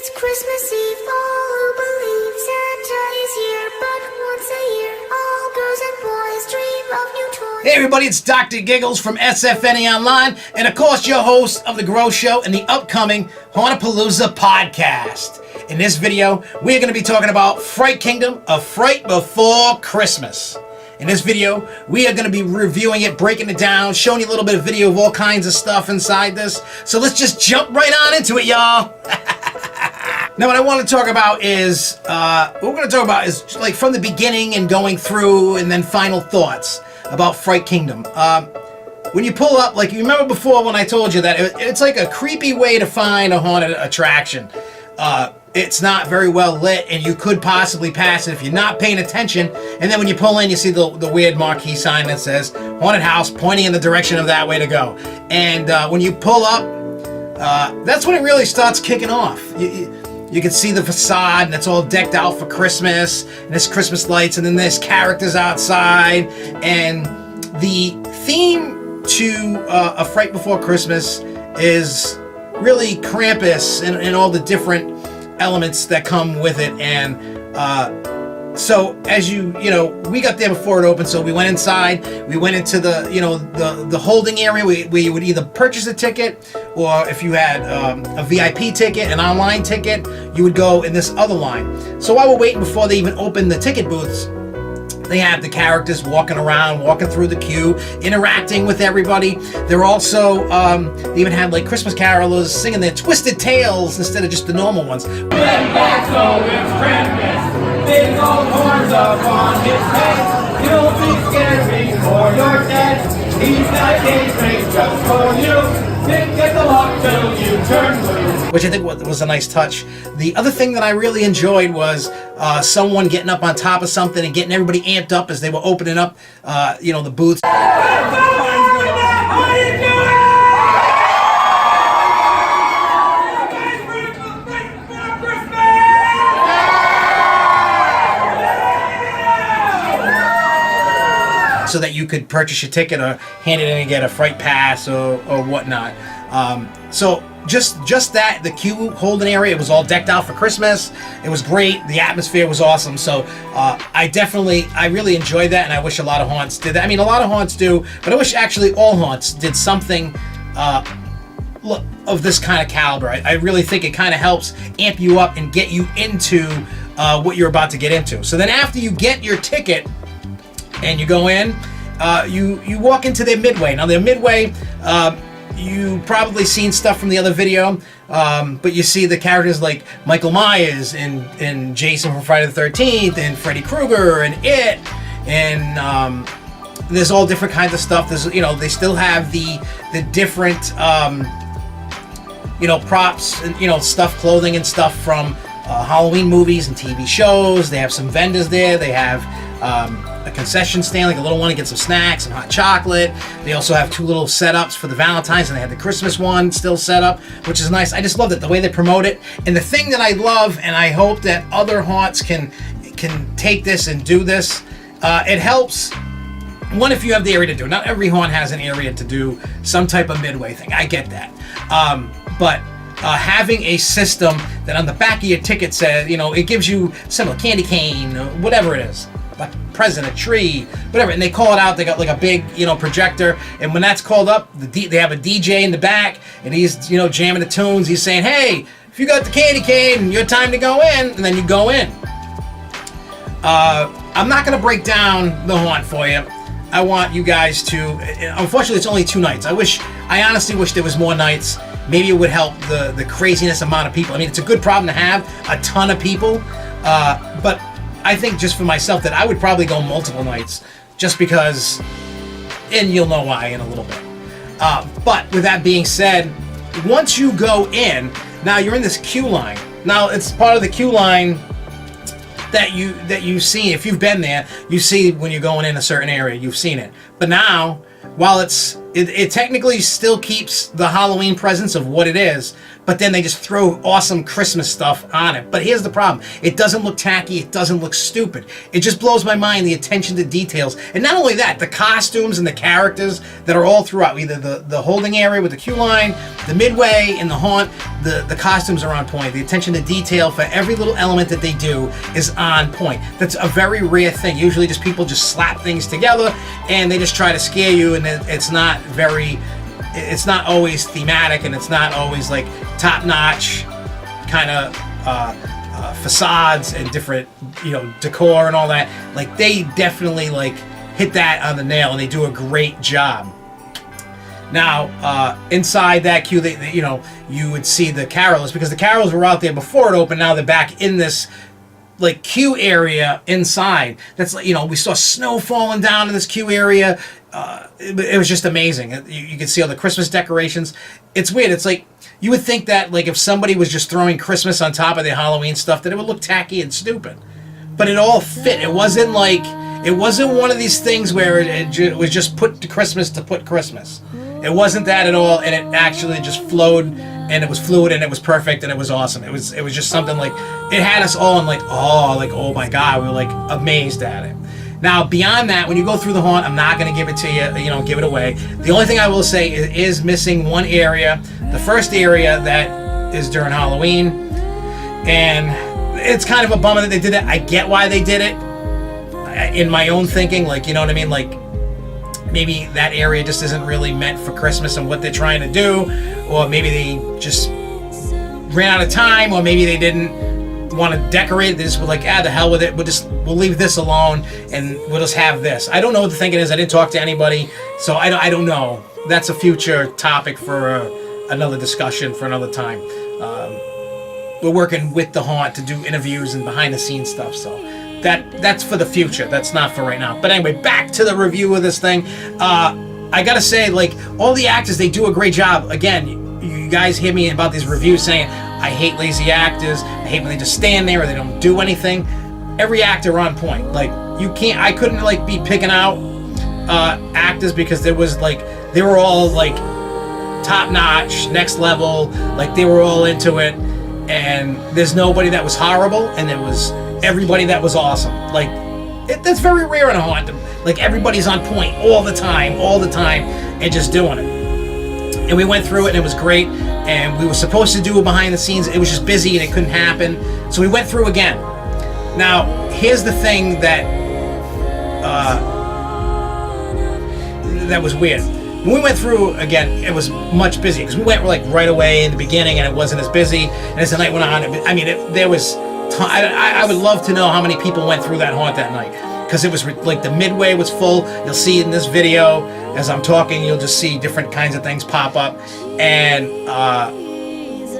It's Christmas Eve, all who believe Santa is here, but once a year, all girls and boys dream of new toys. Hey everybody, it's Dr. Giggles from SFNEOnline, and of course your host of The Grow Show and the upcoming Hauntapalooza podcast. In this video, we're going to be talking about Fright Kingdom, A Fright Before Christmas. In this video, we are going to be reviewing it, breaking it down, showing you a little bit of video of all kinds of stuff inside this. So let's just jump right on into it, y'all. Now, what I want to talk about is, like from the beginning and going through, and then final thoughts about Fright Kingdom. When you pull up, like you remember before when I told you that it's like a creepy way to find a haunted attraction. It's not very well lit, and you could possibly pass it if you're not paying attention. And then when you pull in, you see the weird marquee sign that says haunted house, pointing in the direction of that way to go. And when you pull up, that's when it really starts kicking off. You can see the facade, and it's all decked out for Christmas, and there's Christmas lights, and then there's characters outside. And the theme to A Fright Before Christmas is really Krampus and all the different elements that come with it. And so as you know, we got there before it opened, so we went inside, we went into the the holding area where you would either purchase a ticket, or if you had a VIP ticket, an online ticket, you would go in this other line. So while we're waiting before they even open the ticket booths, they have the characters walking around, walking through the queue, interacting with everybody. They're also, they even had like Christmas carolers singing their twisted tales instead of just the normal ones. Back, so it's Krampus, big old horns up on his head. He'll be scared before you're dead. He's got a cage made just for you. Didn't get the lock till you turn blue. Which I think was a nice touch. The other thing that I really enjoyed was someone getting up on top of something and getting everybody amped up as they were opening up, the booths. So that you could purchase your ticket or hand it in and get a Fright Pass or whatnot. So just that, the queue holding area, it was all decked out for Christmas. It was great. The atmosphere was awesome. So I really enjoyed that, and I wish a lot of haunts did that. I mean, a lot of haunts do, but I wish actually all haunts did something of this kind of caliber. I really think it kind of helps amp you up and get you into what you're about to get into. So then after you get your ticket and you go in, you walk into their midway. Now their midway, you probably seen stuff from the other video, but you see the characters like Michael Myers and Jason from Friday the 13th and Freddy Krueger and It, and there's all different kinds of stuff. There's they still have the different props and stuff, clothing and stuff from Halloween movies and TV shows. They have some vendors there. They have a concession stand, like a little one, to get some snacks and hot chocolate. They also have two little setups for the Valentines, and they had the Christmas one still set up, which is nice. I just love it, the way they promote it. And the thing that I love, and I hope that other haunts can take this and do this, it helps. One, if you have the area to do it. Not every haunt has an area to do some type of midway thing. I get that. But having a system that on the back of your ticket says, it gives you similar candy cane, or whatever it is, a present, a tree, whatever, and they call it out. They got like a big, projector, and when that's called up, they have a DJ in the back, and he's, jamming the tunes. He's saying, "Hey, if you got the candy cane, your time to go in," and then you go in. I'm not going to break down the haunt for you. I want you guys to. Unfortunately, it's only 2 nights. I honestly wish there was more nights. Maybe it would help the craziness amount of people. I mean, it's a good problem to have, a ton of people, but I think just for myself that I would probably go multiple nights, just because, and you'll know why in a little bit. But with that being said, once you go in, now you're in this queue line. Now it's part of the queue line that you see. If you've been there, you see when you're going in a certain area, you've seen it. But now, while it technically still keeps the Halloween presence of what it is, but then they just throw awesome Christmas stuff on it. But here's the problem. It doesn't look tacky. It doesn't look stupid. It just blows my mind, the attention to details. And not only that, the costumes and the characters that are all throughout, either the holding area with the queue line, the midway, and the haunt, the costumes are on point. The attention to detail for every little element that they do is on point. That's a very rare thing. Usually just people just slap things together and they just try to scare you, and it's not always thematic, and it's not always like top-notch kind of facades and different, decor and all that. Like, they definitely like hit that on the nail, and they do a great job. Now, inside that queue, you would see the carolers, because the carolers were out there before it opened. Now they're back in this like queue area inside. That's like, we saw snow falling down in this queue area. It was just amazing. You can see all the Christmas decorations. It's weird. It's like, you would think that like if somebody was just throwing Christmas on top of their Halloween stuff, that it would look tacky and stupid. But it all fit. It wasn't one of these things where it was just put to Christmas to put Christmas. It wasn't that at all, and it actually just flowed, and it was fluid, and it was perfect, and it was awesome. It was just something like, it had us all in like, oh my God, we were like amazed at it. Now, beyond that, when you go through the haunt, I'm not going to give it to you, give it away. The only thing I will say is missing one area, the first area that is during Halloween, and it's kind of a bummer that they did it. I get why they did it, in my own thinking, like, you know what I mean, like, maybe that area just isn't really meant for Christmas and what they're trying to do, or maybe they just ran out of time, or maybe they didn't want to decorate. They just were like, the hell with it. We'll leave this alone, and we'll just have this. I don't know what the thinking is. I didn't talk to anybody, so I don't know. That's a future topic for another discussion for another time. We're working with the haunt to do interviews and behind the scenes stuff, so that's for the future. That's not for right now. But anyway, back to the review of this thing. I gotta say, like, all the actors, they do a great job. Again, you guys hear me about these reviews saying, I hate lazy actors. I hate when they just stand there or they don't do anything. Every actor on point. Like, I couldn't like be picking out actors, because they were all like top notch, next level. Like, they were all into it, and there's nobody that was horrible, and there was everybody that was awesome. Like, that's very rare in a haunt. Like, everybody's on point all the time, and just doing it. And we went through it, and it was great. And we were supposed to do it behind the scenes. It was just busy, and it couldn't happen. So we went through again. Now, here's the thing that was weird. When we went through again, it was much busier, because we went like right away in the beginning, and it wasn't as busy. And as the night went on, there was. I would love to know how many people went through that haunt that night, because it was like the midway was full. You'll see in this video as I'm talking, you'll just see different kinds of things pop up, and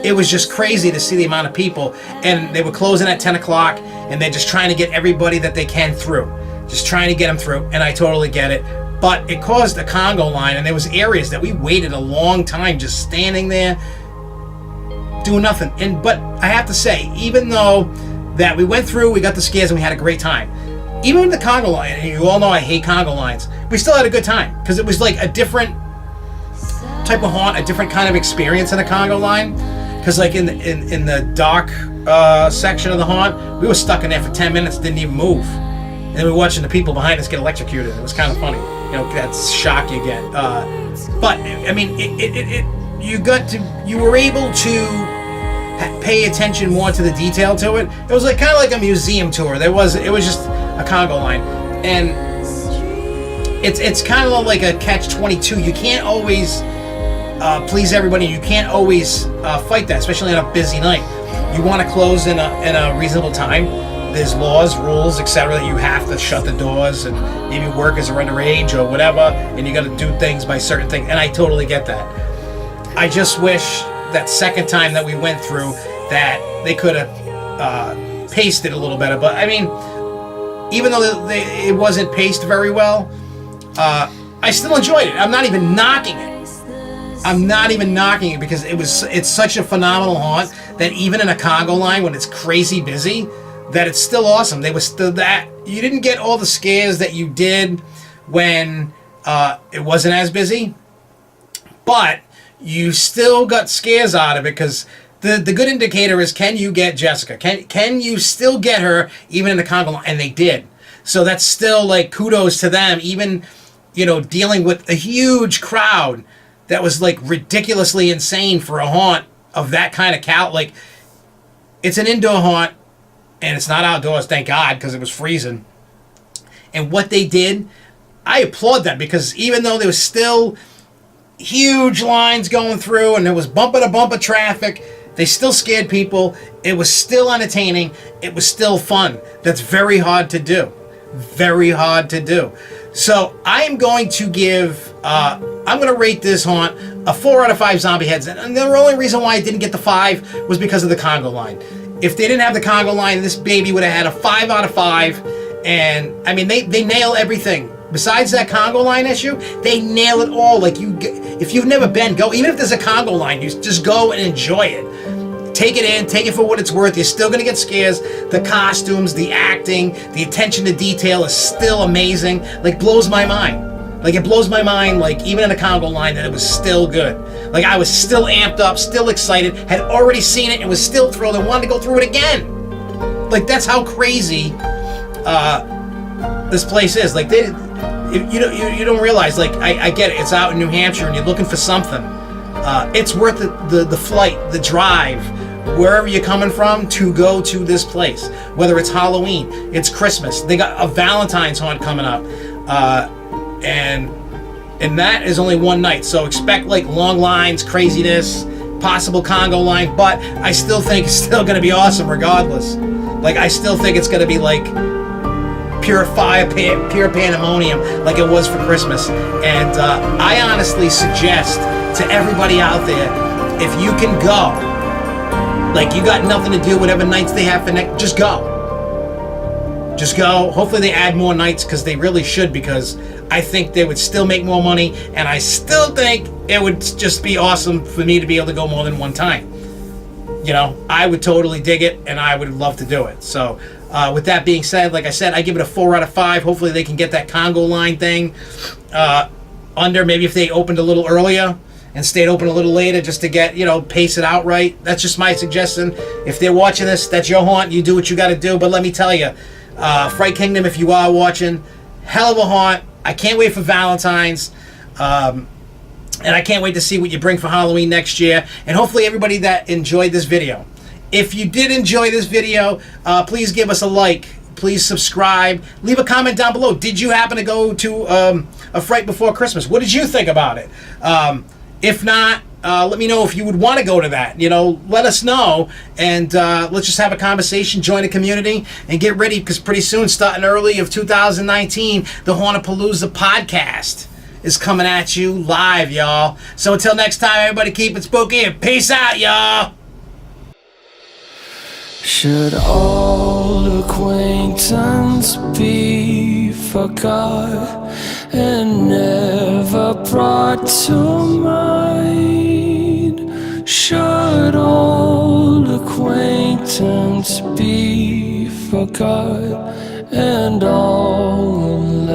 it was just crazy to see the amount of people. And they were closing at 10 o'clock, and they're just trying to get everybody that they can through, just trying to get them through. And I totally get it, but it caused a Congo line, and there was areas that we waited a long time just standing there doing nothing. But I have to say, even though that we went through, we got the scares, and we had a great time, even with the Congo line, and you all know I hate Congo lines, we still had a good time, because it was like a different type of haunt, a different kind of experience in a Congo line. Because like in the dark section of the haunt, we were stuck in there for 10 minutes, didn't even move, and then we were watching the people behind us get electrocuted. It was kind of funny, that shock you get. But I mean, you were able to pay attention more to the detail to it. It was like kind of like a museum tour. It was just a Congo line, and it's kind of like a catch-22. You can't always please everybody. You can't always fight that, especially on a busy night. You want to close in a reasonable time. There's laws, rules, etc. that you have to shut the doors, and maybe workers are underage or whatever, and you got to do things by certain things. And I totally get that. I just wish that second time that we went through that they could have paced it a little better. But I mean, even though it wasn't paced very well, I still enjoyed it. I'm not even knocking it, because it's such a phenomenal haunt that even in a Congo line, when it's crazy busy, that it's still awesome. They were still that you didn't get all the scares that you did when it wasn't as busy, but you still got scares out of it, because the good indicator is, can you get Jessica? Can you still get her even in the conga line? And they did. So that's still like kudos to them, even, you know, dealing with a huge crowd that was like ridiculously insane for a haunt of that kind of like, it's an indoor haunt and it's not outdoors, thank God, because it was freezing. And what they did, I applaud them, because even though there was still huge lines going through and there was bumper to bumper traffic, they still scared people. It was still entertaining. It was still fun. That's very hard to do. Very hard to do. So I am going to give, I'm going to rate this haunt a 4 out of 5 zombie heads. And the only reason why I didn't get the 5 was because of the Congo line. If they didn't have the Congo line, this baby would have had a 5 out of 5. And I mean, they nail everything. Besides that Congo line issue, they nail it all. Like, if you've never been, go. Even if there's a Congo line, you just go and enjoy it. Take it in, take it for what it's worth. You're still gonna get scares. The costumes, the acting, the attention to detail is still amazing. Like, blows my mind. Like, it blows my mind, like, even in a Congo line, that it was still good. Like, I was still amped up, still excited, had already seen it, and was still thrilled and wanted to go through it again. Like, that's how crazy this place is. Like, you don't realize, like, I get it, it's out in New Hampshire and you're looking for something. It's worth the flight, the drive, wherever you're coming from, to go to this place. Whether it's Halloween, it's Christmas, they got a Valentine's haunt coming up, and that is only one night, so expect like long lines, craziness, possible Congo line, but I still think it's still going to be awesome regardless. Like, I still think it's going to be like pure fire, pure pandemonium, like it was for Christmas. And I honestly suggest to everybody out there, if you can go, like, you got nothing to do, whatever nights they have for next, just go. Just go. Hopefully they add more nights, because they really should, because I think they would still make more money, and I still think it would just be awesome for me to be able to go more than one time. You know, I would totally dig it, and I would love to do it. So with that being said, like I said, I give it a 4 out of 5. Hopefully they can get that Congo line thing under. Maybe if they opened a little earlier and stayed open a little later, just to get, you know, pace it out right. That's just my suggestion. If they're watching this, that's your haunt. You do what you got to do. But let me tell you, Fright Kingdom, if you are watching, hell of a haunt. I can't wait for Valentine's. And I can't wait to see what you bring for Halloween next year. And hopefully everybody that enjoyed this video, if you did enjoy this video, please give us a like. Please subscribe. Leave a comment down below. Did you happen to go to a Fright Before Christmas? What did you think about it? If not, let me know if you would want to go to that. You know, let us know. And let's just have a conversation, join a community, and get ready, because pretty soon, starting early of 2019, the Hauntapalooza podcast is coming at you live, y'all. So until next time, everybody, keep it spooky and peace out, y'all. Should old acquaintance be forgot and never brought to mind? Should old acquaintance be forgot and all